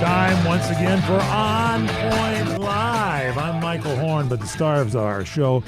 Time once again for On Point Live. I'm Michael Horn, but the stars of our show,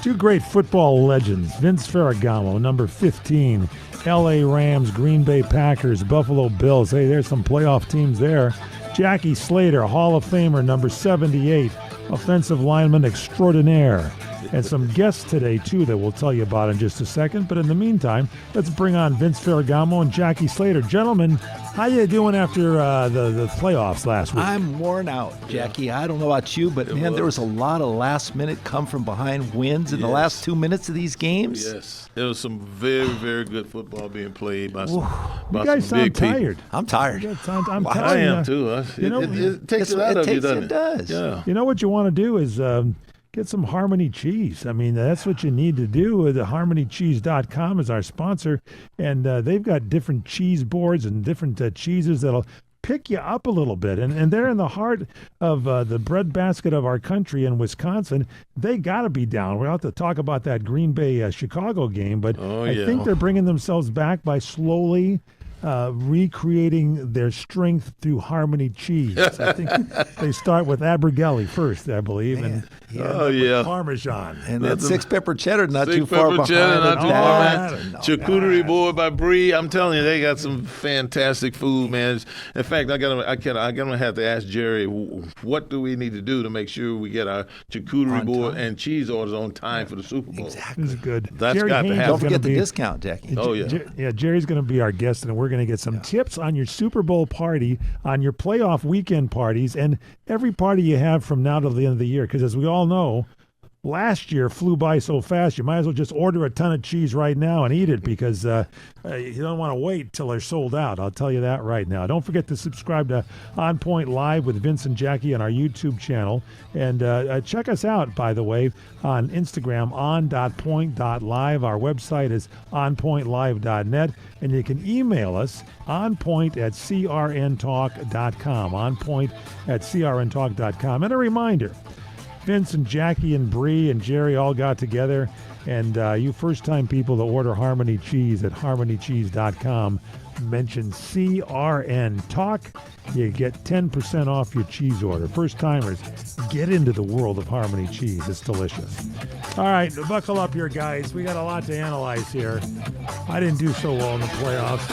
two great football legends, Vince Ferragamo, number 15, L.A. Rams, Green Bay Packers, Buffalo Bills. Hey, there's some playoff teams there. Jackie Slater, Hall of Famer, number 78, offensive lineman extraordinaire. And some guests today, too, that we'll tell you about in just a second. But in the meantime, let's bring on Vince Ferragamo and Jackie Slater. Gentlemen, how you doing after the playoffs last week? I'm worn out, Jackie. I don't know about you, but, man, there was a lot of last-minute come-from-behind wins in the last 2 minutes of these games. Yes. There was some very, very good football being played by some, you guys some sound big tired. people. I'm tired. I'm I tired. am, too. It takes it out of you, doesn't it? It does. Yeah. You know what you want to do is get some Harmony cheese. I mean, that's what you need to do. The HarmonyCheese.com is our sponsor, and they've got different cheese boards and different cheeses that'll pick you up a little bit. And they're in the heart of the breadbasket of our country in Wisconsin. They got to be down. We'll have to talk about that Green Bay-Chicago game, but I think they're bringing themselves back by slowly recreating their strength through Harmony cheese. I think they start with Abergele first, I believe, and Parmesan. And that six-pepper cheddar not too Six-pepper far behind. cheddar, not too far behind. No, Charcuterie board by Brie. I'm telling you, they got some fantastic food, man. In fact, I'm gonna have to ask Jerry, what do we need to do to make sure we get our charcuterie board and cheese orders on time for the Super Bowl? Exactly. This is good. That's Jerry got to Haynes happen. Don't forget the be- discount, Jackie. Oh, yeah. Jerry's going to be our guest, and we're going to get some tips on your Super Bowl party, on your playoff weekend parties, and every party you have from now to the end of the year. Because as we all know, last year flew by so fast, you might as well just order a ton of cheese right now and eat it, because you don't want to wait till they're sold out. I'll tell you that right now. Don't forget to subscribe to On Point Live with Vince and Jackie on our YouTube channel. And check us out, by the way, on Instagram, on.point.live. Our website is onpointlive.net. And you can email us, onpoint@crntalk.com, onpoint@crntalk.com. And a reminder, Vince and Jackie and Bree and Jerry all got together, and you first-time people that order Harmony Cheese at HarmonyCheese.com, mention CRN Talk. You get 10% off your cheese order. First-timers, get into the world of Harmony Cheese. It's delicious. All right, buckle up here, guys. We got a lot to analyze here. I didn't do so well in the playoffs.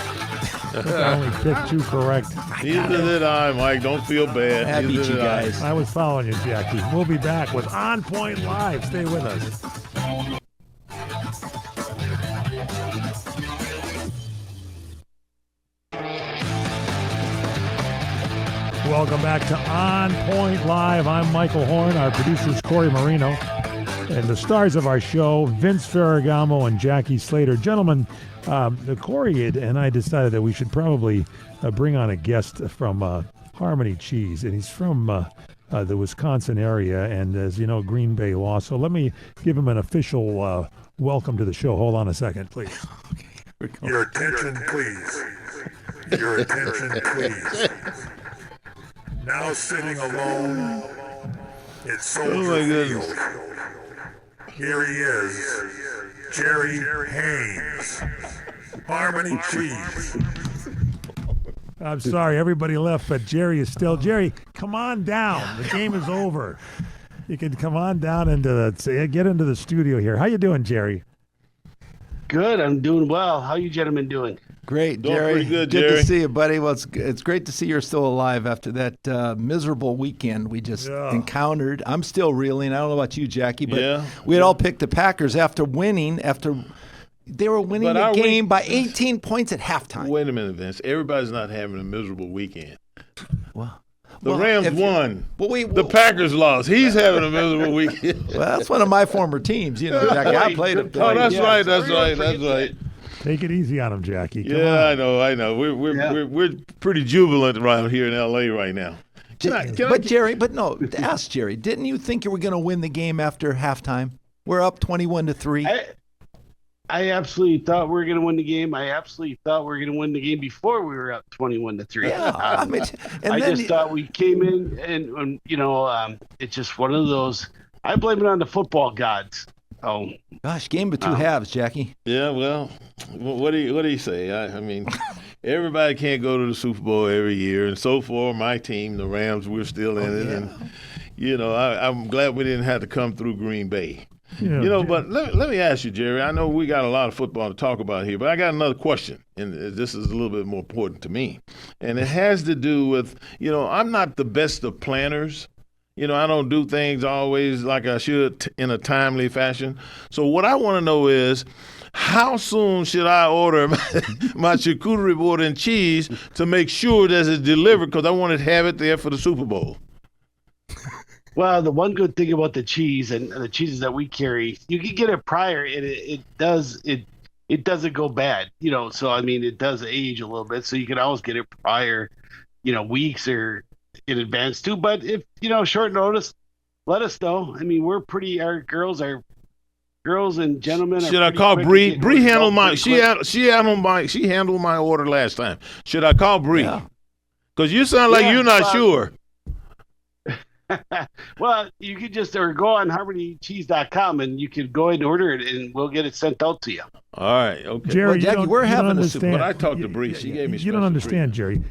I only picked two correct. Neither did I, Mike. Don't feel bad. I beat you guys. I was following you, Jackie. We'll be back with On Point Live. Stay with us. Welcome back to On Point Live. I'm Michael Horn. Our producer is Corey Marino. And the stars of our show, Vince Ferragamo and Jackie Slater. Gentlemen, Corey and I decided that we should probably bring on a guest from Harmony Cheese. And he's from the Wisconsin area. And as you know, Green Bay lost. So let me give him an official welcome to the show. Hold on a second, please. Your attention, please. Your attention, please. Now sitting alone at Soldier Field. Here he is, Jerry Haynes, Harmony Cheese. I'm sorry, everybody left, but Jerry is still. Jerry, come on down. The game is over. You can come on down get into the studio here. How you doing, Jerry? Good. I'm doing well. How you gentlemen doing? Great, Doing Jerry. pretty good, Good Jerry. to see you, buddy. Well, it's great to see you're still alive after that miserable weekend we just encountered. I'm still reeling. I don't know about you, Jackie, but we had all picked the Packers after they were winning the game by 18 points at halftime. Wait a minute, Vince. Everybody's not having a miserable weekend. The Rams won. The Packers lost. He's having a miserable weekend. Well, that's one of my former teams. Jackie, I played it. Oh, that's right. Take it easy on him, Jackie. Come on. I know. We're pretty jubilant around here in L.A. right now. Ask Jerry. Didn't you think you were going to win the game after halftime? We're up 21-3. I absolutely thought we were going to win the game. I absolutely thought we were going to win the game before we were up 21-3. Yeah, I just thought we came in and it's just one of those. I blame it on the football gods. Oh gosh, game of two halves, Jackie. Yeah, well, what do you say? I mean, everybody can't go to the Super Bowl every year, and so for my team, the Rams, we're still in it, and I'm glad we didn't have to come through Green Bay. Yeah. But let me ask you, Jerry. I know we got a lot of football to talk about here, but I got another question, and this is a little bit more important to me, and it has to do with I'm not the best of planners. I don't do things always like I should in a timely fashion. So what I want to know is, how soon should I order my charcuterie board and cheese to make sure that it's delivered? Because I want to have it there for the Super Bowl. Well, the one good thing about the cheese and the cheeses that we carry, you can get it prior, and it doesn't go bad. So I mean, it does age a little bit, so you can always get it prior, weeks or in advance too. But if short notice, let us know. I mean, our girls and gentlemen. Should I call Bree? Bree handled my. She handled my order last time. Should I call Bree? Because you sound like you're not sure. Well, you could just go on harmonycheese.com and you can go ahead and order it, and we'll get it sent out to you. All right, okay. Jerry, Jackie, we're having a Super Bowl. But I talked to Bree. She gave me. You don't understand, Jerry.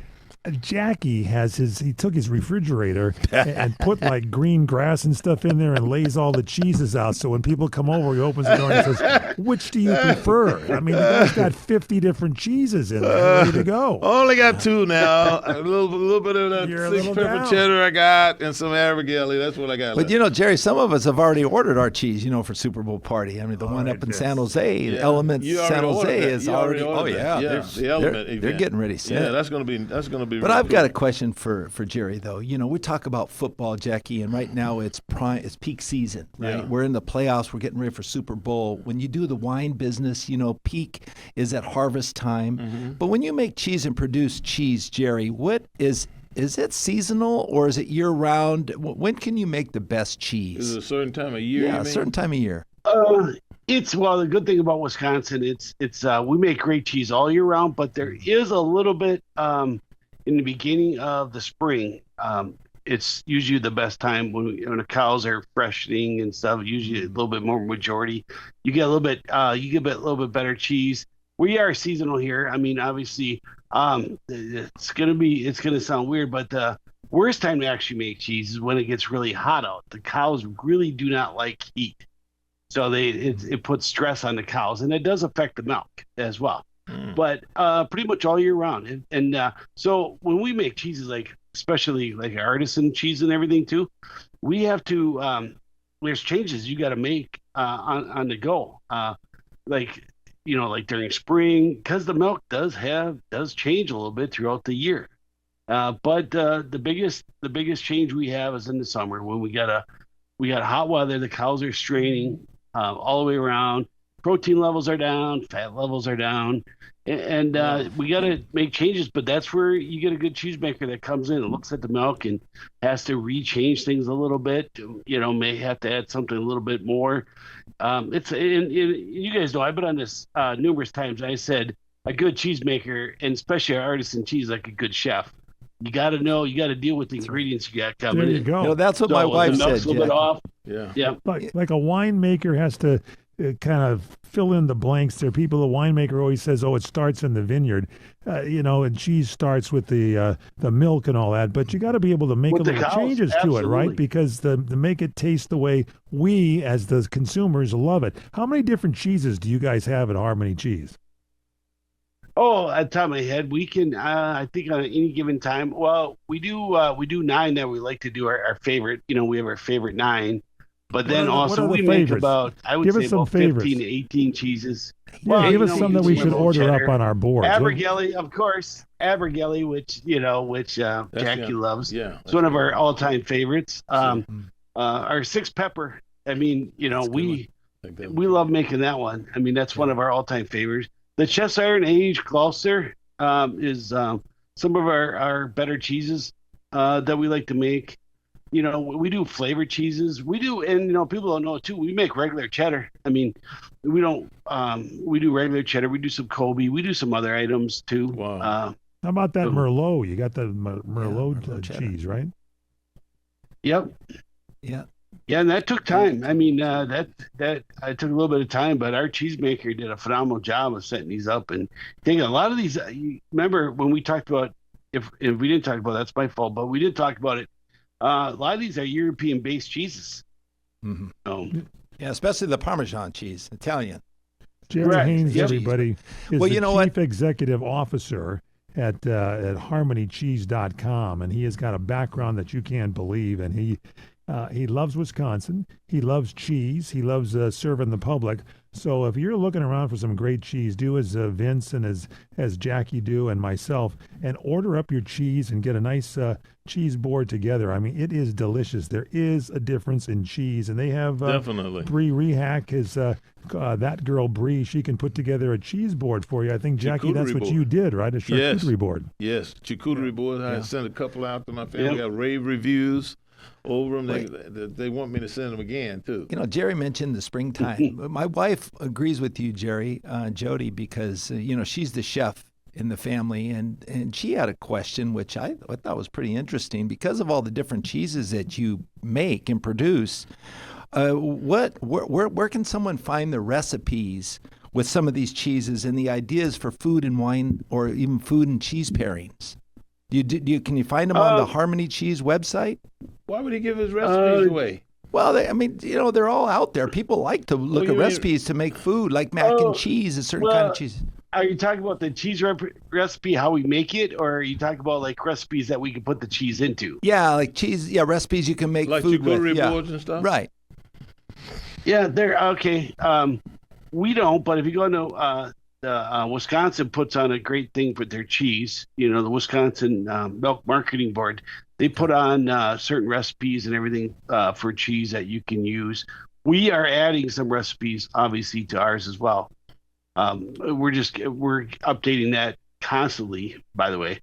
Jackie he took his refrigerator and put like green grass and stuff in there and lays all the cheeses out. So when people come over, he opens the door and says, "Which do you prefer?" I mean, the guy's got 50 different cheeses in there ready to go. Only got 2 now. a little bit of that 6-pepper cheddar I got and some Abigail. That's what I got But left. Jerry, some of us have already ordered our cheese, for Super Bowl party. I mean, the one up in San Jose, Element San Jose is already. Oh yeah, the Element event. They're getting ready set. Yeah, that's gonna be. But I've got a question for Jerry, though. We talk about football, Jackie, and right now it's peak season, right? Yeah. We're in the playoffs. We're getting ready for Super Bowl. When you do the wine business, peak is at harvest time. Mm-hmm. But when you make cheese and produce cheese, Jerry, what is it seasonal or is it year-round? When can you make the best cheese? Is it a certain time of year? Yeah, a certain time of year. The good thing about Wisconsin, it's we make great cheese all year round, but there is a little bit in the beginning of the spring. It's usually the best time when the cows are freshening and stuff. Usually a little bit more majority. You get a little bit better cheese. We are seasonal here. I mean, obviously, it's gonna sound weird, but the worst time to actually make cheese is when it gets really hot out. The cows really do not like heat. So it puts stress on the cows, and it does affect the milk as well. But pretty much all year round. And so when we make cheeses, especially like artisan cheese and everything too, we have to there's changes you got to make on the go. Like during spring, because the milk does change a little bit throughout the year. But the biggest change we have is in the summer when we got hot weather. The cows are straining all the way around. Protein levels are down, fat levels are down, and we got to make changes. But that's where you get a good cheesemaker that comes in and looks at the milk and has to rechange things a little bit. May have to add something a little bit more. You guys know I've been on this numerous times. I said a good cheesemaker, and especially artisan cheese, like a good chef, you got to deal with the ingredients you got coming in. There you go. That's what my wife said. A little bit off. Yeah. Like a winemaker has to kind of fill in the blanks there. The winemaker always says, "Oh, it starts in the vineyard," and cheese starts with the milk and all that. But you got to be able to make little changes to it, right? Because to make it taste the way we, as the consumers, love it. How many different cheeses do you guys have at Harmony Cheese? Oh, at the top of my head, we can. I think on any given time. Well, we do 9 that we like to do our favorite. We have our favorite 9. But then also we make about, I would say about 15 to 18 cheeses. Yeah, give us some that we should order up on our board. Abigail, of course. Abigail, which Jackie loves. Yeah, it's one of our all-time favorites. Our 6-pepper. I mean, we love making that one. I mean, that's one of our all-time favorites. The Chest Iron Age Gloucester is some of our better cheeses that we like to make. We do flavored cheeses. We do, and people don't know it too. We make regular cheddar. I mean, we don't. We do regular cheddar. We do some Kobe. We do some other items too. Wow. How about that Merlot? You got the Merlot cheese, right? Yep. Yeah. Yeah, and that took time. I mean, that I took a little bit of time, but our cheesemaker did a phenomenal job of setting these up. And taking a lot of these. You remember when we talked about if we didn't talk about that's my fault, but we did talk about it. A lot of these are European-based cheeses. Mm-hmm. Yeah, especially the Parmesan cheese, Italian. Jerry Haynes, everybody, is the Chief Executive Officer at HarmonyCheese.com, and he has got a background that you can't believe, and he loves Wisconsin. He loves cheese. He loves serving the public. So if you're looking around for some great cheese, do as Vince and as Jackie do and myself, and order up your cheese and get a nice cheese board together. I mean, it is delicious. There is a difference in cheese, and they have definitely. Bree Rehack is that girl Bree. She can put together a cheese board for you. I think Jackie, that's what you did, right? A charcuterie board. Yes, charcuterie board. I sent a couple out to my family. Got rave reviews over them. They want me to send them again too. You know, Jerry mentioned the springtime. My wife agrees with you, Jerry, Jody, because she's the chef in the family, and she had a question which I thought was pretty interesting because of all the different cheeses that you make and produce. Where can someone find the recipes with some of these cheeses and the ideas for food and wine or even food and cheese pairings? Can you find them on the Harmony Cheese website? Why would he give his recipes away? Well, they're all out there. People like to look at recipes to make food, like mac and cheese, a certain kind of cheese. Are you talking about the cheese recipe, how we make it, or are you talking about like recipes that we can put the cheese into? Yeah, like cheese. Yeah, recipes you can make like food with. Like charcuterie boards and stuff? Right. Yeah, they're okay. We don't, but if you go to Wisconsin puts on a great thing for their cheese. The Wisconsin Milk Marketing Board, they put on certain recipes and everything for cheese that you can use. We are adding some recipes, obviously, to ours as well. We're updating that constantly, by the way.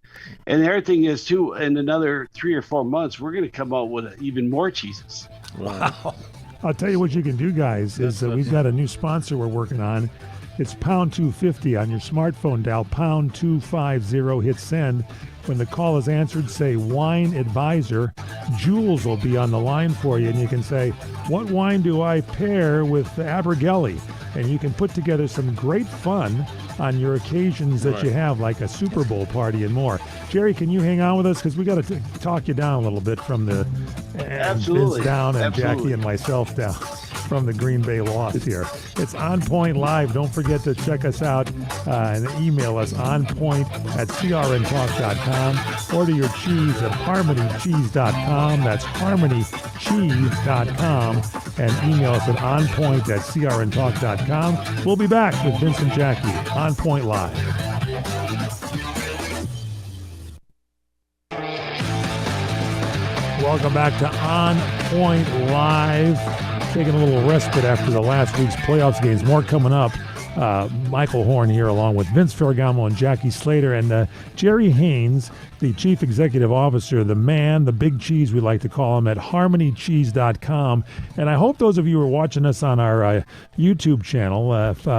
And the other thing is, too, in another 3 or 4 months, we're going to come out with even more cheeses. Wow. I'll tell you what you can do, guys, is we've got a new sponsor we're working on. It's pound 250 on your smartphone. Dial pound 250, hit send. When the call is answered, say Wine Advisor. Jules will be on the line for you, and you can say, what wine do I pair with Abergele? And you can put together some great fun on your occasions that you have, like a Super Bowl party and more. Jerry, can you hang on with us? Because we got to talk you down a little bit from the Vince down and Jackie and myself down from the Green Bay loss here. It's OnPoint Live. Don't forget to check us out and email us onpoint@crntalk.com. Order your cheese at harmonycheese.com. That's harmonycheese.com. And email us at onpoint@crntalk.com. We'll be back with Vince and Jackie on Point Live. Welcome back to On Point Live. Taking a little respite after the last week's playoffs games. More coming up. Michael Horn here along with Vince Ferragamo and Jackie Slater and Jerry Haynes, the Chief Executive Officer, the man, the big cheese we like to call him, at HarmonyCheese.com. And I hope those of you who are watching us on our YouTube channel,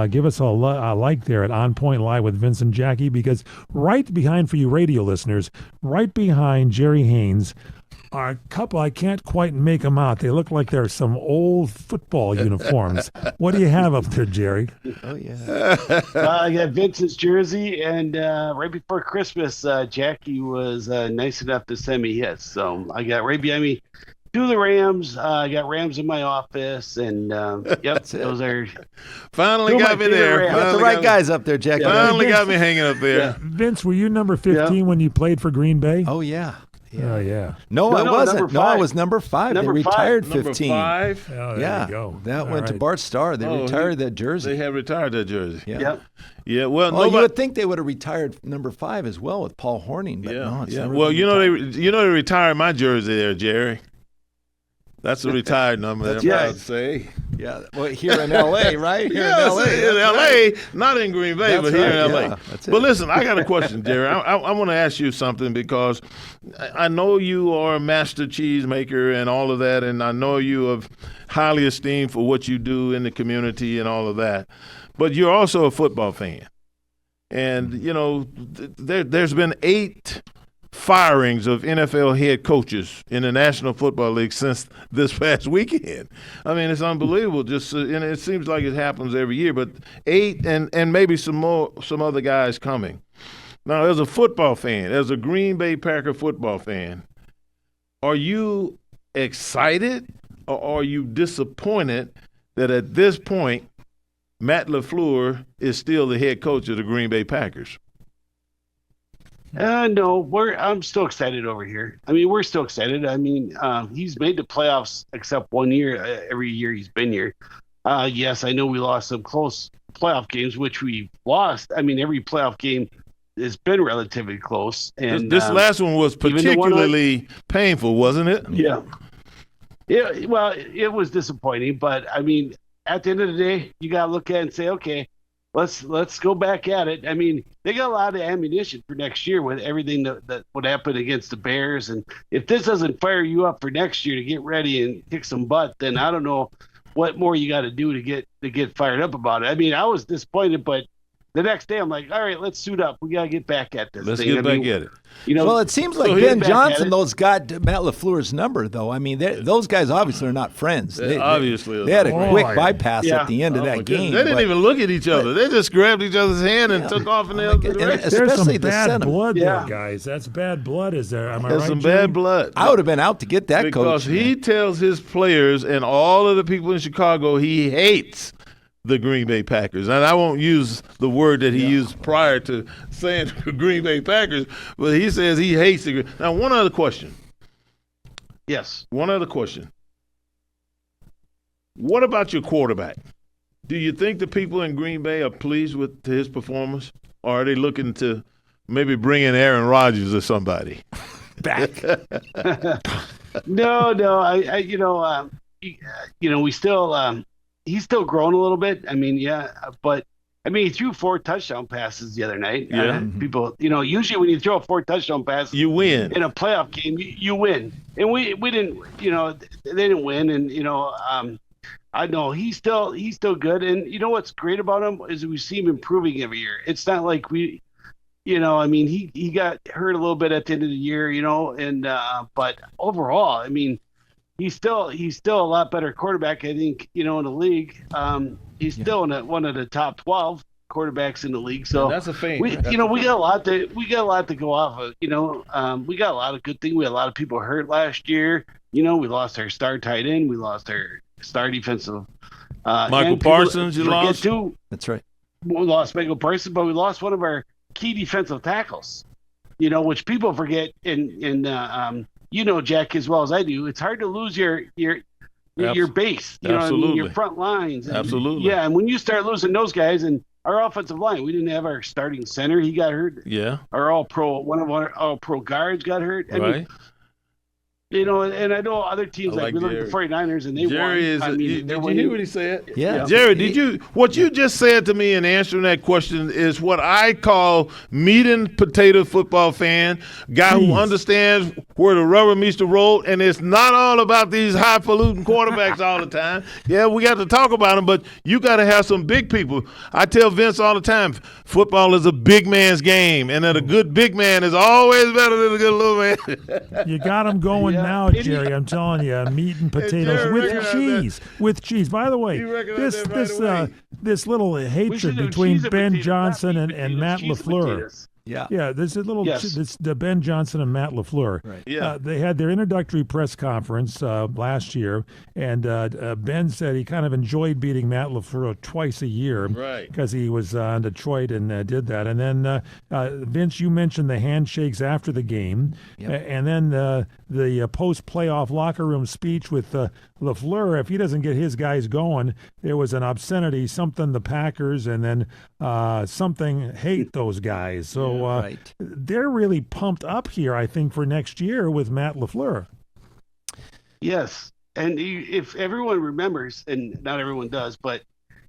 give us a like there at On Point Live with Vince and Jackie, because right behind, for you radio listeners, right behind Jerry Haynes are a couple, I can't quite make them out. They look like they're some old football uniforms. What do you have up there, Jerry? Oh, yeah. I got Vince's jersey, and right before Christmas, Jackie was nice enough to send me his. So I got right behind me two of the Rams. I got Rams in my office, and yep, those are finally got me there. Got the right guys up there, Jackie. Finally got me hanging up there. Yeah. Vince, were you number 15 when you played for Green Bay? Oh, yeah. Yeah. Oh, yeah. No, I wasn't. No, I was number 5. They retired 15. Number 5? Oh, there you go. That went to Bart Starr. They retired that jersey. They have retired that jersey. Yeah. Yep. Yeah, well, you would think they would have retired number 5 as well with Paul Horning, but no. It's never well, they retired my jersey there, Jerry. That's a retired number. That's right. I'd say. Yeah, well, here in L.A., right? Here in L.A. In L.A., not in Green Bay, but here in L.A. Yeah, but listen, I got a question, Jerry. I want to ask you something, because I know you are a master cheesemaker and all of that, and I know you are highly esteemed for what you do in the community and all of that. But you're also a football fan. And, there's been 8 firings of NFL head coaches in the National Football League since this past weekend. I mean, it's unbelievable. And it seems like it happens every year, but 8 and maybe some other guys coming. Now, as a football fan, as a Green Bay Packer football fan, are you excited or are you disappointed that at this point Matt LaFleur is still the head coach of the Green Bay Packers? No, I'm still excited over here. I mean, we're still excited. I mean, he's made the playoffs except one year, every year he's been here. Yes, I know we lost some close playoff games, which we lost. I mean, every playoff game has been relatively close. And this last one was particularly painful, wasn't it? Yeah. Yeah. Well, it was disappointing, but I mean, at the end of the day, you got to look at it and say, okay, let's go back at it. I mean, they got a lot of ammunition for next year with everything that would happen against the Bears. And if this doesn't fire you up for next year to get ready and kick some butt, then I don't know what more you got to do to get fired up about it. I mean, I was disappointed, but the next day I'm like, all right, let's suit up. We got to get back at this. Let's get back at it. You know, well, it seems like Ben Johnson, those got Matt LaFleur's number, though. I mean, those guys obviously are not friends. They had a quick bypass at the end of that game. They didn't even look at each other. They just grabbed each other's hand and took off in the other direction. There's some bad blood there, guys. That's bad blood, is there? Am I right, There's some Jerry? bad blood. I would have been out to get that because coach. Because he tells his players and all of the people in Chicago he hates the Green Bay Packers. And I won't use the word that he used prior to saying the Green Bay Packers, but he says he hates the – Now, one other question. Yes. One other question. What about your quarterback? Do you think the people in Green Bay are pleased with his performance, or are they looking to maybe bring in Aaron Rodgers or somebody back? No. We still he's still growing a little bit. I mean, but I mean, he threw 4 touchdown passes the other night. Yeah. People, usually when you throw a 4 touchdown pass, you win in a playoff game. You win, and we didn't. They didn't win, and I know he's still good. And you know what's great about him is we see him improving every year. It's not like I mean, he got hurt a little bit at the end of the year, and but overall, I mean, he's still a lot better quarterback, I think, in the league. He's still one of the top 12 quarterbacks in the league. So that's a thing. We got a lot to go off of. We got a lot of good things. We had a lot of people hurt last year. We lost our star tight end. We lost our star defensive. Michael Parsons, you lost too. That's right. We lost Michael Parsons, but we lost one of our key defensive tackles. Which people forget. Jack, as well as I do, it's hard to lose your base, your front lines. Absolutely. Yeah, and when you start losing those guys, and our offensive line, we didn't have our starting center. He got hurt. Yeah. One of our all-pro guards got hurt. I mean, and I know other teams, we look at the 49ers, and they Jerry won. Did you hear what he said? Yeah. Jerry, what you just said to me in answering that question is what I call meat and potato football fan, guy who understands where the rubber meets the road, and it's not all about these highfalutin quarterbacks all the time. Yeah, we got to talk about them, but you got to have some big people. I tell Vince all the time, football is a big man's game, and that a good big man is always better than a good little man. You got them going now, Jerry. I'm telling you, meat and potatoes with cheese. By the way, this little hatred between Ben Johnson and Matt LaFleur. Yeah, there's a little the Ben Johnson and Matt LaFleur. Right. Yeah. They had their introductory press conference last year, and Ben said he kind of enjoyed beating Matt LaFleur twice a year, because he was in Detroit and did that. And then Vince, you mentioned the handshakes after the game, and then the post-playoff locker room speech with LaFleur. If he doesn't get his guys going, there was an obscenity, something the Packers, and then something hate those guys. So they're really pumped up here, I think, for next year with Matt LaFleur. Yes, and if everyone remembers, and not everyone does, but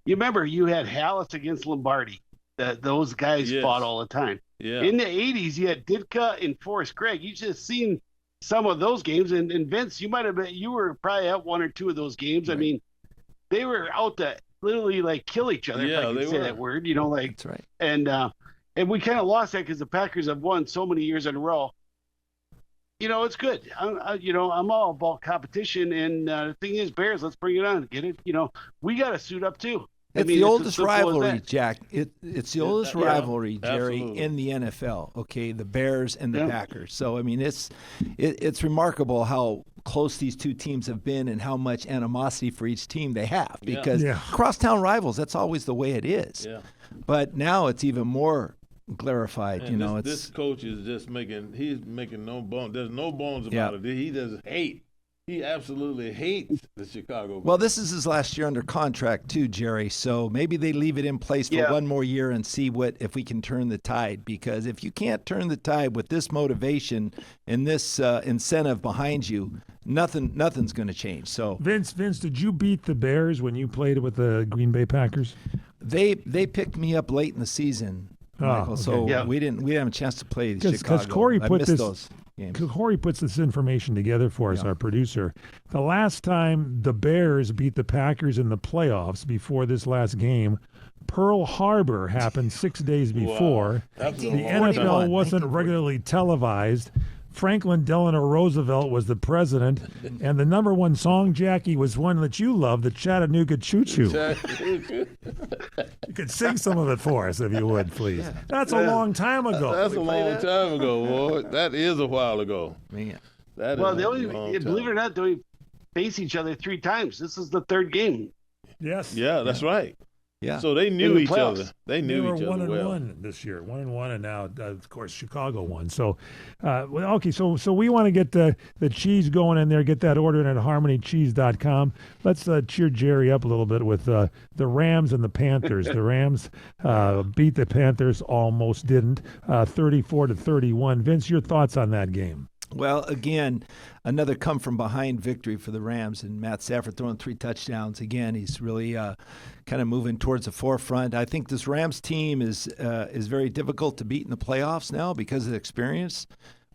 you remember you had Hallis against Lombardi. Those guys fought all the time. Yeah. In the 80s, you had Ditka and Forrest Gregg. You just seen some of those games, and Vince, you were probably at one or two of those games. Right. I mean, they were out to literally kill each other. Yeah, if I can say that word. That's right. And we kind of lost that because the Packers have won so many years in a row. it's good. I'm all about competition, and the thing is, Bears, let's bring it on. Get it? We got to suit up too. It's the oldest rivalry, Jack. It's the oldest rivalry, Jerry, absolutely. in the NFL. Okay, the Bears and the Packers. So I mean, it's remarkable how close these two teams have been and how much animosity for each team they have. Because crosstown rivals, that's always the way it is. Yeah. But now it's even more glorified. And this coach is just he's making no bones. There's no bones about it. He doesn't hate. He absolutely hates the Chicago Bears. Well, this is his last year under contract too, Jerry. So maybe they leave it in place for one more year and see if we can turn the tide. Because if you can't turn the tide with this motivation and this incentive behind you, nothing's going to change. So Vince, did you beat the Bears when you played with the Green Bay Packers? They picked me up late in the season, Michael. Okay. So we didn't have a chance to play Chicago. Because Corey put those games. Corey puts this information together for us, our producer. The last time the Bears beat the Packers in the playoffs before this last game, Pearl Harbor happened 6 days before. Wow. The NFL wasn't regularly televised. Franklin Delano Roosevelt was the president, and the number one song, Jackie, was one that you love, the Chattanooga Choo Choo. You could sing some of it for us, if you would, please. That's a long time ago. That's a long time ago, boy. That is a while ago. Man. Believe it or not, they face each other 3 times. This is the 3rd game. Yes. Yeah, that's right. Yeah. So they knew each playoffs. other. They knew each other well. 1-1 this year. 1-1, and now, of course, Chicago won. So, okay, so we want to get the cheese going in there, get that ordered at harmonycheese.com. Let's cheer Jerry up a little bit with the Rams and the Panthers. The Rams beat the Panthers, almost didn't, 34-31. Vince, your thoughts on that game? Well, again, another come-from-behind victory for the Rams, and Matt Stafford throwing 3 touchdowns. Again, he's really kind of moving towards the forefront. I think this Rams team is very difficult to beat in the playoffs now because of the experience.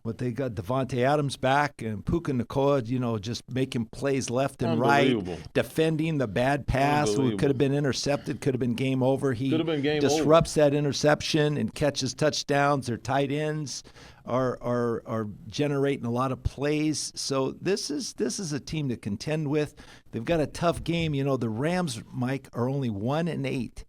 What they got Devontae Adams back and Puka Nacua, just making plays left and right, defending the bad pass. It could have been intercepted, could have been game over. He disrupts that interception and catches touchdowns. Their tight ends are generating a lot of plays. So this is a team to contend with. They've got a tough game. The Rams, Mike, are only 1-8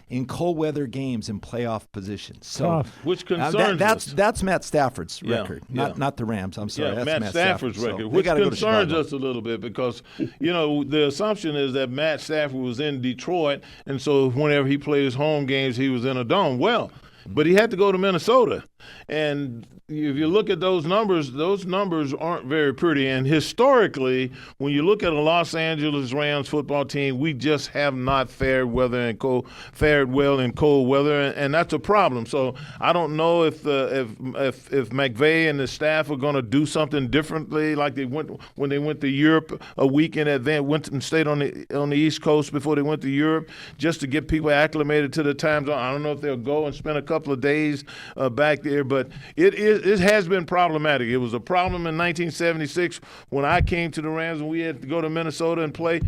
in cold weather games in playoff positions. So which concerns us. That's Matt Stafford's record, not the Rams. I'm sorry, that's Matt Stafford's record, which concerns us a little bit because the assumption is that Matt Stafford was in Detroit, and so whenever he plays home games, he was in a dome. Well, but he had to go to Minnesota, and if you look at those numbers aren't very pretty. And historically, when you look at a Los Angeles Rams football team, we just have not fared well in cold weather, and that's a problem. So I don't know if McVay and the staff are going to do something differently, like they went when they went to Europe a week in advance, went and stayed on the East Coast before they went to Europe, just to get people acclimated to the time zone. I don't know if they'll go and spend a couple of days back there, but it has been problematic. It was a problem in 1976 when I came to the Rams and we had to go to Minnesota and play.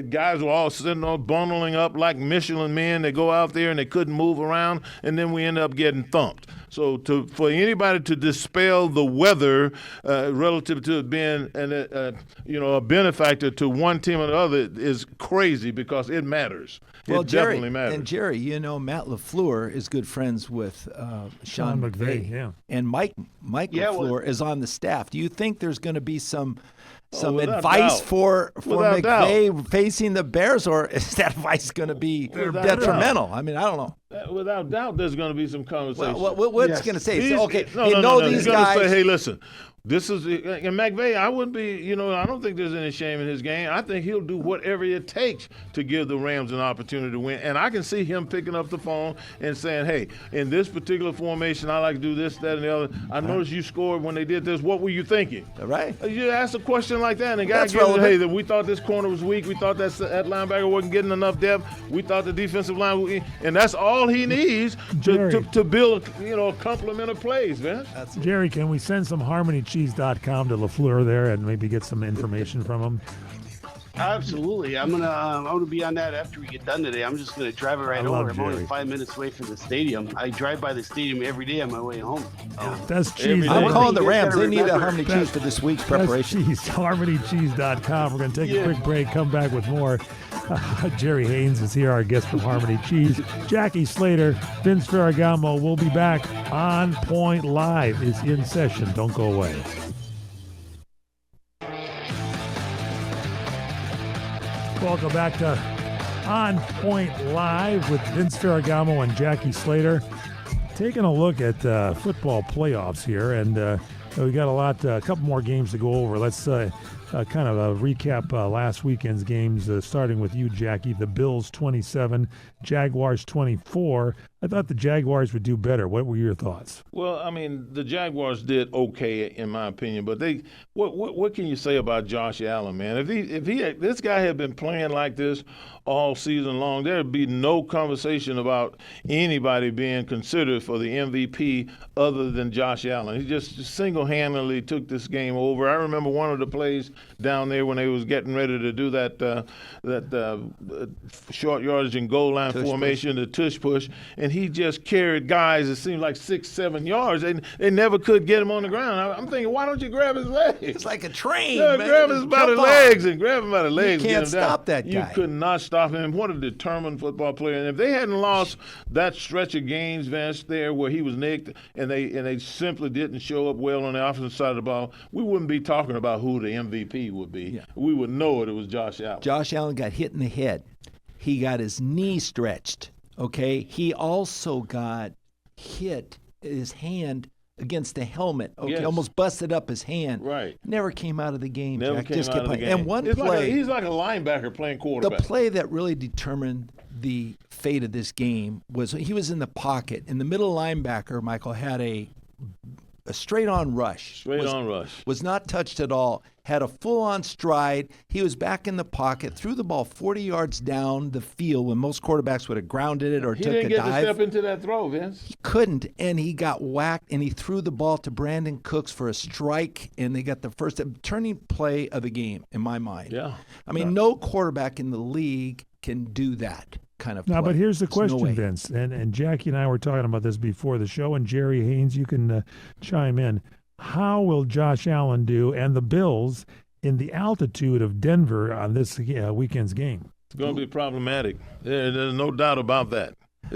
Guys were all sitting on bundling up like Michelin men. They go out there and they couldn't move around, and then we ended up getting thumped. So for anybody to dispel the weather relative to it being a benefactor to one team or the other is crazy because it matters. Well, Definitely matters. And Jerry, Matt LaFleur is good friends with Sean McVay. And Mike LaFleur is on the staff. Do you think there's going to be some advice for McVay facing the Bears, or is that advice going to be detrimental? I mean, I don't know. Without doubt, there's going to be some conversation. What's going to say? These guys. Say, hey, listen. This is and McVay. I wouldn't be. I don't think there's any shame in his game. I think he'll do whatever it takes to give the Rams an opportunity to win. And I can see him picking up the phone and saying, "Hey, in this particular formation, I like to do this, that, and the other. I noticed you scored when they did this. What were you thinking?" Right. You ask a question like that, and the guy gives you, "Hey, we thought this corner was weak. We thought that linebacker wasn't getting enough depth. We thought the defensive line was weak." And that's all he needs to build, a complement of plays, man. Jerry, can we send some harmonycheese.com to LaFleur there and maybe get some information from him? Absolutely. I'm gonna be on that after we get done today. I'm just gonna drive it right over. I'm only 5 minutes away from the stadium. I drive by the stadium every day on my way home. That's cheese. I'm calling the Rams. They need a Harmony Cheese for this week's preparation. That's cheese. HarmonyCheese.com. We're going to take a quick break, come back with more. Jerry Haynes is here, our guest from Harmony Cheese. Jackie Slater, Vince Ferragamo will be back. On Point Live is in session. Don't go away. Welcome back to On Point Live with Vince Ferragamo and Jackie Slater. Taking a look at football playoffs here, and we got a couple more games to go over. Let's kind of recap last weekend's games, starting with you, Jackie. The Bills 27, Jaguars 24. I thought the Jaguars would do better. What were your thoughts? Well, I mean, the Jaguars did okay in my opinion, but what can you say about Josh Allen, man? If this guy had been playing like this all season long, there'd be no conversation about anybody being considered for the MVP other than Josh Allen. He just single-handedly took this game over. I remember one of the plays down there when they was getting ready to do that short yardage and goal line formation, the tush push, and he just carried guys, it seemed like 6-7 yards. They never could get him on the ground. I'm thinking, why don't you grab his legs? It's like a train, man. Grab him by the legs and grab him by the legs. You can't stop that guy. You could not stop him. What a determined football player. And if they hadn't lost that stretch of games, Vince, there where he was nicked and they simply didn't show up well on the offensive side of the ball, we wouldn't be talking about who the MVP would be. Yeah. We would know it was Josh Allen. Josh Allen got hit in the head. He got his knee stretched. Okay, he also got hit his hand against the helmet. Okay, yes. Almost busted up his hand. Right. Never came out of the game. Never Jack. came Just out kept of the playing. game. And one play. He's like a linebacker playing quarterback. The play that really determined the fate of this game was he was in the pocket. And the middle linebacker, Michael, had a straight-on rush. Was not touched at all. Had a full-on stride. He was back in the pocket, threw the ball 40 yards down the field when most quarterbacks would have grounded it or took a dive. He didn't get to step into that throw, Vince. He couldn't, and he got whacked, and he threw the ball to Brandon Cooks for a strike, and they got the first turning play of the game, in my mind. Yeah. I mean, no quarterback in the league can do that kind of play. Now, but here's the question, Vince, and Jackie and I were talking about this before the show, and Jerry Haynes, you can chime in. How will Josh Allen do and the Bills in the altitude of Denver on this weekend's game? It's going to be problematic. There's no doubt about that.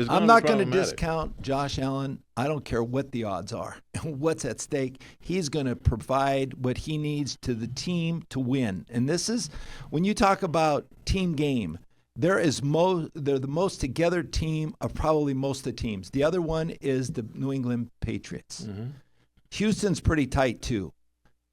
I'm not going to discount Josh Allen. I don't care what the odds are, what's at stake. He's going to provide what he needs to the team to win. And this is, when you talk about team game, they're the most together team of probably most of the teams. The other one is the New England Patriots. Mm-hmm. Houston's pretty tight too.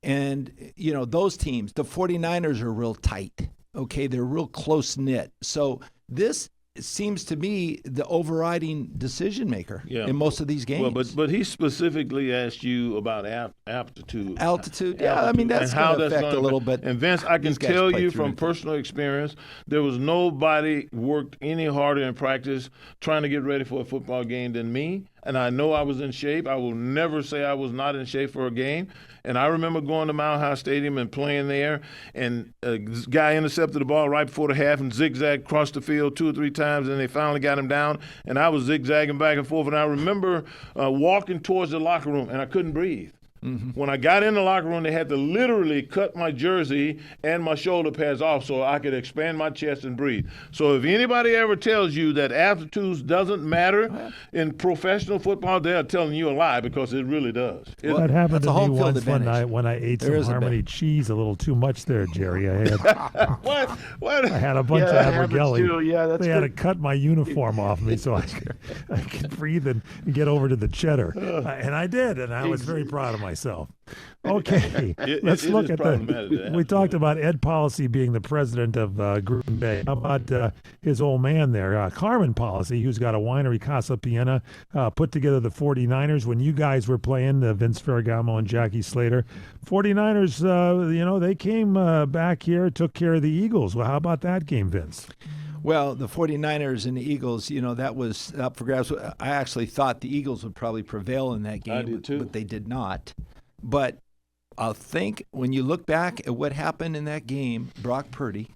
And, those teams, the 49ers are real tight. Okay, they're real close-knit. So this seems to be the overriding decision maker in most of these games. Well, but he specifically asked you about altitude. Altitude, yeah. I mean, that's going to affect a little bit. And Vince, I can tell you from personal experience, there was nobody worked any harder in practice trying to get ready for a football game than me. And I know I was in shape. I will never say I was not in shape for a game. And I remember going to Mile High Stadium and playing there, and a guy intercepted the ball right before the half and zigzagged across the field 2 or 3 times, and they finally got him down. And I was zigzagging back and forth, and I remember walking towards the locker room, and I couldn't breathe. Mm-hmm. When I got in the locker room, they had to literally cut my jersey and my shoulder pads off so I could expand my chest and breathe. So if anybody ever tells you that altitude doesn't matter in professional football, they're telling you a lie, because it really does. Well, that happened to me once when I ate some Harmony cheese a little too much there, Jerry. I had what? I had a bunch of Abergelli. Yeah, that's they had to cut my uniform off me so I could breathe and get over to the cheddar. And I did, and I was very proud of myself. Okay, let's look at we talked about Ed Policy being the president of Green Bay. How about his old man there, Carmen Policy, who's got a winery, Casa Piena, put together the 49ers when you guys were playing, Vince Ferragamo and Jackie Slater. 49ers, they came back here, took care of the Eagles. Well, how about that game, Vince? Well, the 49ers and the Eagles, that was up for grabs. I actually thought the Eagles would probably prevail in that game, I did too. But they did not. But I think when you look back at what happened in that game, Brock Purdy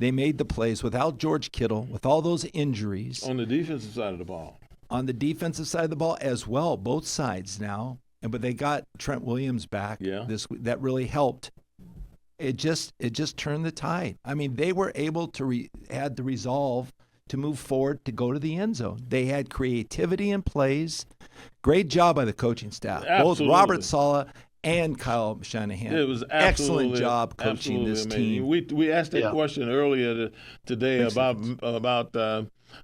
They made the plays without George Kittle, with all those injuries. On the defensive side of the ball. On the defensive side of the ball as well, both sides now. But they got Trent Williams back. Yeah. That really helped. It just turned the tide. I mean, they were able to had the resolve to move forward to go to the end zone. They had creativity in plays. Great job by the coaching staff, Absolutely. both Robert Saleh and Kyle Shanahan. It was excellent job coaching this team. We asked that question earlier today about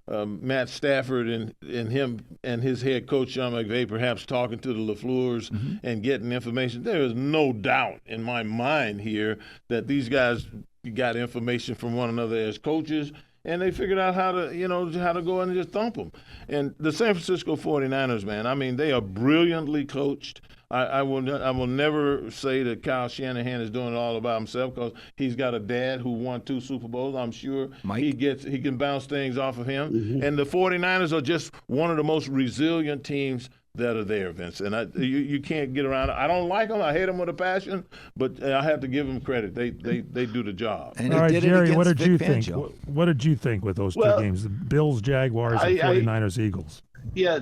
Matt Stafford and him and his head coach Sean McVay perhaps talking to the LaFleurs and getting information. There is no doubt in my mind here that these guys got information from one another as coaches, and they figured out how to go in and just thump them. And the San Francisco 49ers, man, I mean, they are brilliantly coached. I will never say that Kyle Shanahan is doing it all by himself, because he's got a dad who won 2 Super Bowls. I'm sure he can bounce things off of him. Mm-hmm. And the 49ers are just one of the most resilient teams that are there, Vince. And you can't get around it. I don't like them. I hate them with a passion, but I have to give them credit. They do the job. And all right, Jerry, what did you think? Fangio. What did you think with those 2 games? The Bills, Jaguars, and 49ers, Eagles. Yeah,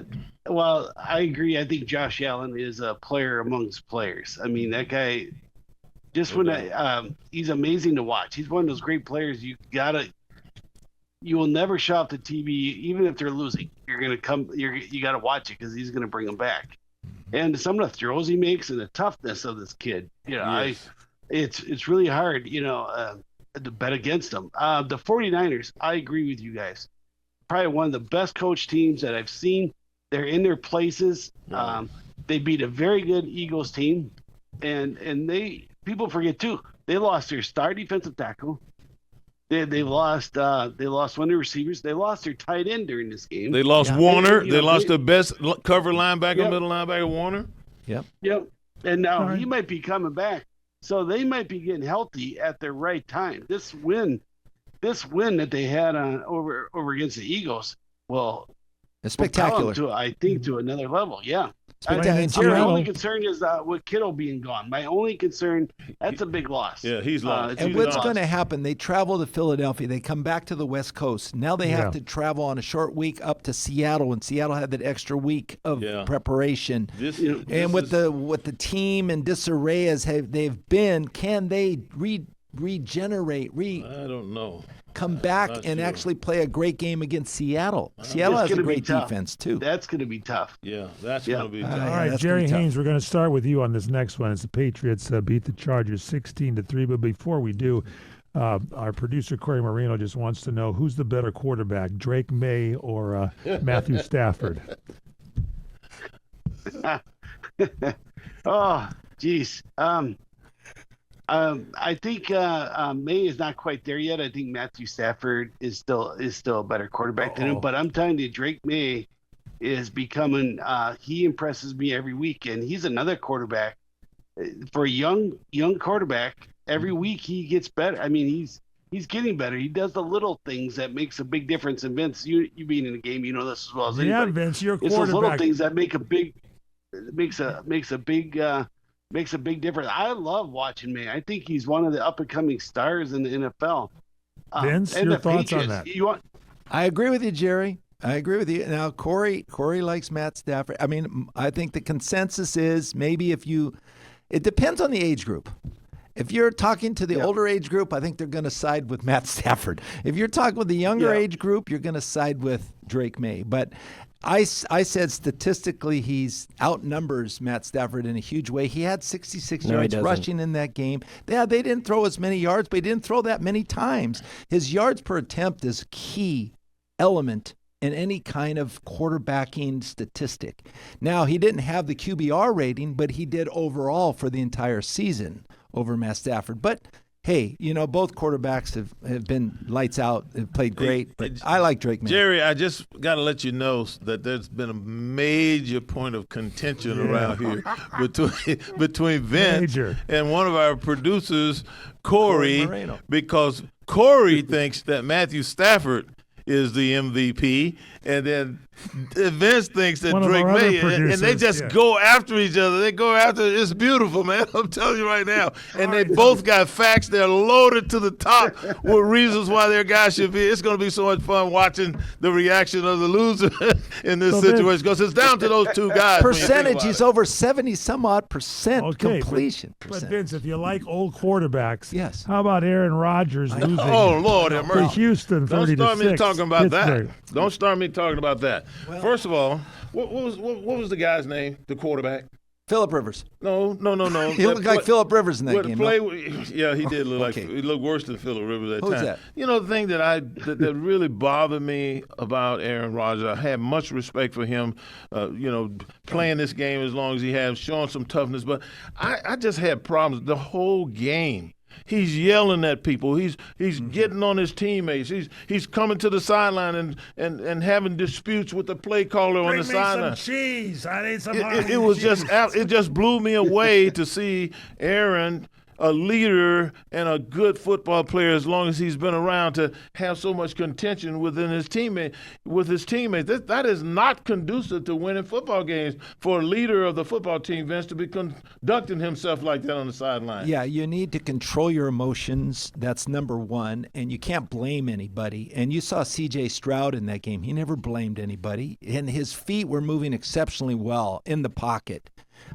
well, I agree. I think Josh Allen is a player amongst players. I mean, that guy, he's amazing to watch. He's one of those great players. You will never shut off the TV, even if they're losing. You're gonna come. You got to watch it because he's gonna bring them back. And some of the throws he makes and the toughness of this kid, it's really hard, to bet against them. The 49ers, I agree with you guys. Probably one of the best coach teams that I've seen. They're in their places. They beat a very good Eagles team, and people forget too. They lost their star defensive tackle. They lost one of their receivers. They lost their tight end during this game. They lost Warner. They lost the best cover linebacker, middle linebacker, Warner. Yep. And now he might be coming back, so they might be getting healthy at the right time. This win that they had over against the Eagles, it's spectacular. To another level. Yeah. Spectacular. My only concern is with Kittle being gone. My only concern, that's a big loss. Yeah, he's lost. And what's going to happen? They travel to Philadelphia. They come back to the West Coast. Now they have to travel on a short week up to Seattle, and Seattle had that extra week of preparation. With the team in disarray as they've been, can they regenerate? I don't know. Come back and actually play a great game against Seattle. Seattle has a great defense, too. That's going to be tough. Yeah, that's going to be tough. All right, Jerry Haynes, we're going to start with you on this next one. It's the Patriots beat the Chargers 16-3. But before we do, our producer, Corey Marino, just wants to know who's the better quarterback, Drake Maye or Matthew Stafford? Oh, geez. I think Maye is not quite there yet. I think Matthew Stafford is still a better quarterback than him. But I'm telling you, Drake Maye is becoming. He impresses me every week, and he's another quarterback. For a young quarterback, every week he gets better. I mean, he's getting better. He does the little things that makes a big difference. And Vince, you being in the game, you know this as well as anybody. Yeah, Vince, you're a quarterback. It's those little things that makes a big difference. I love watching Maye. I think he's one of the up-and-coming stars in the NFL. Vince, your thoughts on that? I agree with you, Jerry. I agree with you. Now, Corey likes Matt Stafford. I mean, I think the consensus is maybe it depends on the age group. If you're talking to the older age group, I think they're going to side with Matt Stafford. If you're talking with the younger age group, you're going to side with Drake Maye. But I said statistically he's outnumbers Matt Stafford in a huge way. He had 66 yards rushing in that game. Yeah, they didn't throw as many yards, but he didn't throw that many times. His yards per attempt is a key element in any kind of quarterbacking statistic. Now, he didn't have the QBR rating, but he did overall for the entire season over Matt Stafford. But hey, both quarterbacks have been lights out, have played great, but I like Drake Maye. Jerry, I just got to let you know that there's been a major point of contention around here between Vince and one of our producers, Corey, because Corey thinks that Matthew Stafford is the MVP, and then Vince thinks that One of Drake our other Maye, and they producers, just yeah. go after each other. They go after. It's beautiful, man. I'm telling you right now. And they both got facts. They're loaded to the top with reasons why their guy should be. It's going to be so much fun watching the reaction of the loser in this situation because it's down to those two guys. Percentage, he's over 70-some-odd% completion. But Vince, if you like old quarterbacks, yes. How about Aaron Rodgers losing? Oh Lord, have mercy. To Houston, 30-6. Don't start me talking about Pittsburgh. that. Don't start me talking about that. Well, first of all, what was the guy's name? The quarterback. Phillip Rivers. No. He looked like Phillip Rivers in that game. Yeah, he did look like he looked worse than Phillip Rivers at Who's time. that? You know, the thing that really bothered me about Aaron Rodgers, I had much respect for him, playing this game as long as he has, showing some toughness, but I just had problems the whole game. He's yelling at people. He's getting on his teammates. He's coming to the sideline and having disputes with the play caller on the sideline. Some cheese. I need some. It was it just blew me away to see Aaron, a leader and a good football player as long as he's been around, to have so much contention with his teammates. That is not conducive to winning football games for a leader of the football team, Vince, to be conducting himself like that on the sideline. Yeah, you need to control your emotions. That's number one, and you can't blame anybody. And you saw C.J. Stroud in that game. He never blamed anybody, and his feet were moving exceptionally well in the pocket.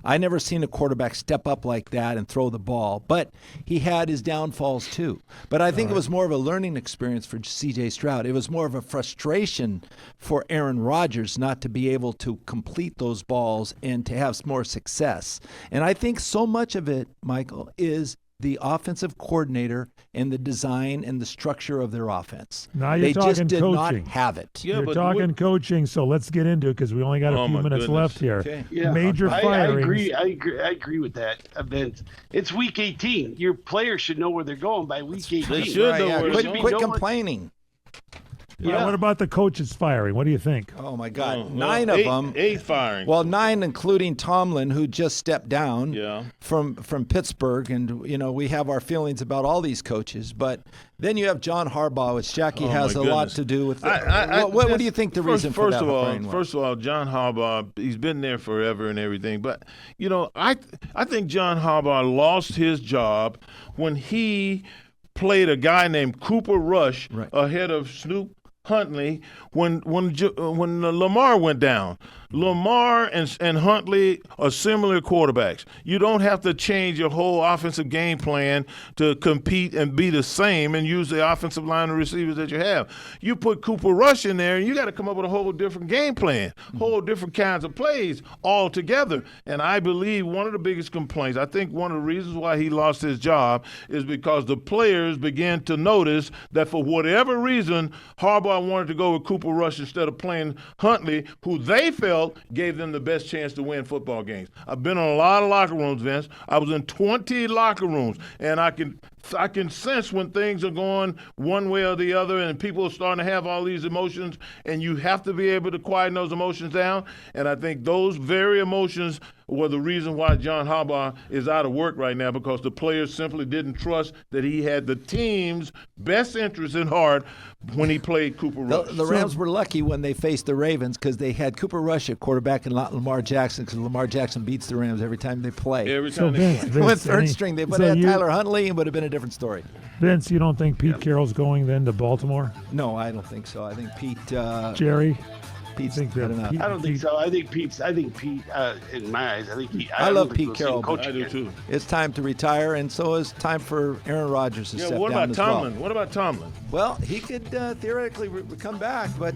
I never seen a quarterback step up like that and throw the ball, but he had his downfalls too. But I think it was more of a learning experience for C.J. Stroud. It was more of a frustration for Aaron Rodgers not to be able to complete those balls and to have more success. And I think so much of it, Michael, is the offensive coordinator and the design and the structure of their offense. Now they talking just did coaching. not have it. Yeah, You're talking coaching, so let's get into it because we only got a few minutes left here. Okay. Yeah, Major firings. I agree with that, Vince. It's week 18. Your players should know where they're going by week 18. They should know where they're going. Quit complaining. Yeah. What about the coaches firing? What do you think? Oh, my God. 9 of them. 8 firing. Well, 9 including Tomlin, who just stepped down from Pittsburgh. And, we have our feelings about all these coaches. But then you have John Harbaugh, which Jackie has a lot to do with. What do you think the reason for that firing was? First of all, John Harbaugh, he's been there forever and everything. But, I think John Harbaugh lost his job when he played a guy named Cooper Rush ahead of Snoop Huntley when Lamar went down. Lamar and Huntley are similar quarterbacks. You don't have to change your whole offensive game plan to compete and be the same and use the offensive line of receivers that you have. You put Cooper Rush in there, and you got to come up with a whole different game plan, whole different kinds of plays altogether. And I believe one of the biggest complaints, I think one of the reasons why he lost his job is because the players began to notice that for whatever reason, Harbaugh wanted to go with Cooper Rush instead of playing Huntley, who they felt gave them the best chance to win football games. I've been in a lot of locker rooms, Vince. I was in 20 locker rooms, and I can sense when things are going one way or the other and people are starting to have all these emotions, and you have to be able to quieten those emotions down. And I think those very emotions were the reason why John Harbaugh is out of work right now, because the players simply didn't trust that he had the team's best interest in heart when he played Cooper Rush. The Rams were lucky when they faced the Ravens because they had Cooper Rush at quarterback and not Lamar Jackson, because Lamar Jackson beats the Rams every time they play. Every time they play. With third string, they would have had Tyler Huntley, and would have been a different story. Vince, you don't think Pete Carroll's going then to Baltimore? No, I don't think so. I think Pete. Jerry? Pete's think good enough. I don't think so. I think Pete, in my eyes, I love Pete Carroll. I do too. It's time to retire, and so is time for Aaron Rodgers to step down as well. What about Tomlin? Well, he could theoretically come back, but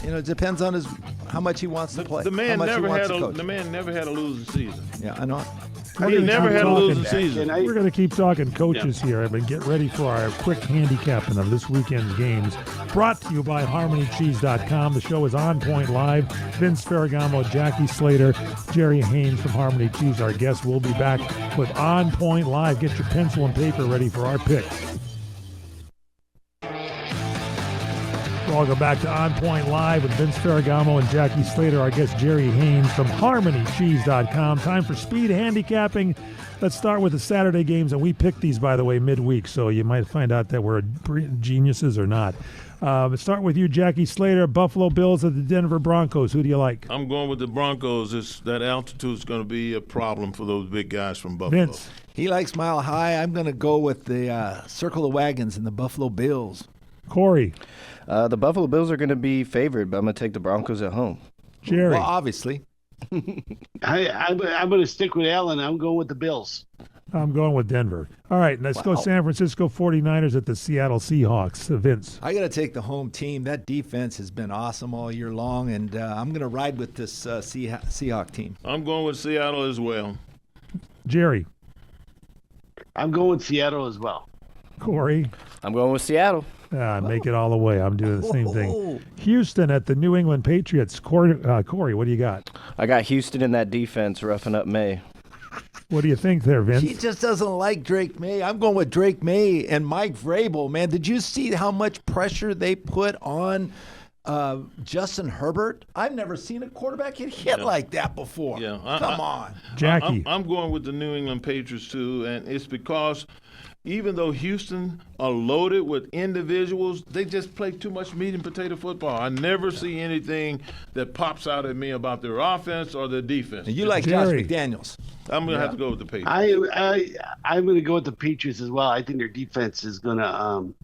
it depends on how much he wants to play. The man never had a losing season. Yeah, I know. He never had a losing season. We're going to keep talking coaches here, but get ready for our quick handicapping of this weekend's games. Brought to you by HarmonyCheese.com. The show is OnPoint Live. Vince Ferragamo, Jackie Slater, Jerry Haynes from Harmony Cheese, our guests. We'll be back with OnPoint Live. Get your pencil and paper ready for our picks. Welcome back to OnPoint Live with Vince Ferragamo and Jackie Slater. Our guest Jerry Haynes from HarmonyCheese.com. Time for speed handicapping. Let's start with the Saturday games, and we picked these, by the way, midweek, so you might find out that we're geniuses or not. Let's start with you, Jackie Slater. Buffalo Bills at the Denver Broncos. Who do you like? I'm going with the Broncos. That altitude is going to be a problem for those big guys from Buffalo. Vince. He likes Mile High. I'm going to go with the Circle the Wagons and the Buffalo Bills. Corey. The Buffalo Bills are going to be favored, but I'm going to take the Broncos at home. Jerry. Well, obviously. I'm going to stick with Allen. I'm going with the Bills. I'm going with Denver. All right, let's go San Francisco 49ers at the Seattle Seahawks. Vince. I got to take the home team. That defense has been awesome all year long, and I'm going to ride with this Seahawk team. I'm going with Seattle as well. Jerry. I'm going with Seattle as well. Corey. I'm going with Seattle. Make it all the way. I'm doing the same thing. Houston at the New England Patriots. Corey, what do you got? I got Houston in that defense roughing up Maye. What do you think there, Vince? He just doesn't like Drake Maye. I'm going with Drake Maye and Mike Vrabel. Man, did you see how much pressure they put on Justin Herbert? I've never seen a quarterback get hit like that before. Yeah, Come on. Jackie. I'm going with the New England Patriots, too, and it's because even though Houston are loaded with individuals, they just play too much meat and potato football. I never see anything that pops out at me about their offense or their defense. And you like Jerry. Josh McDaniels. I'm going to have to go with the Patriots. I'm going to go with the Patriots as well. I think their defense is going to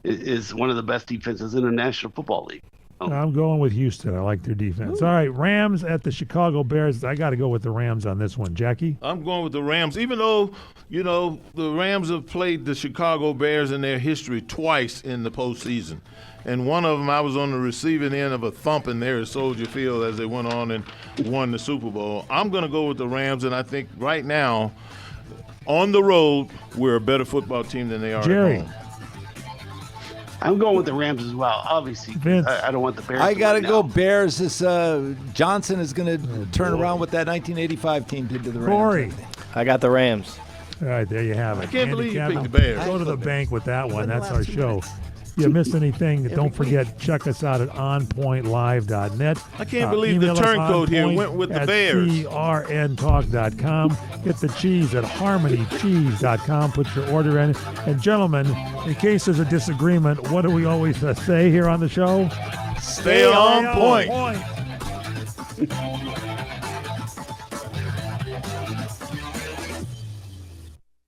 is one of the best defenses in the National Football League. I'm going with Houston. I like their defense. All right, Rams at the Chicago Bears. I got to go with the Rams on this one. Jackie? I'm going with the Rams, even though, the Rams have played the Chicago Bears in their history twice in the postseason. And one of them, I was on the receiving end of a thumping there at Soldier Field as they went on and won the Super Bowl. I'm going to go with the Rams, and I think right now, on the road, we're a better football team than they are Jerry. at home. I'm going with the Rams as well, obviously. Vince. I don't want the Bears. I got to win go now. Bears. This Johnson is going to turn around what that 1985 team did to the Rams. Corey. I got the Rams. All right, there you have it. I can't believe you Handicap. picked the Bears. Go to the bank with that one. That's our show. If you missed anything, don't forget, check us out at onpointlive.net. I can't believe the email us turncoat here onpoint went with the at Bears. crntalk.com. Get the cheese at harmonycheese.com. Put your order in. And gentlemen, in case there's a disagreement, what do we always say here on the show? Stay on point. point.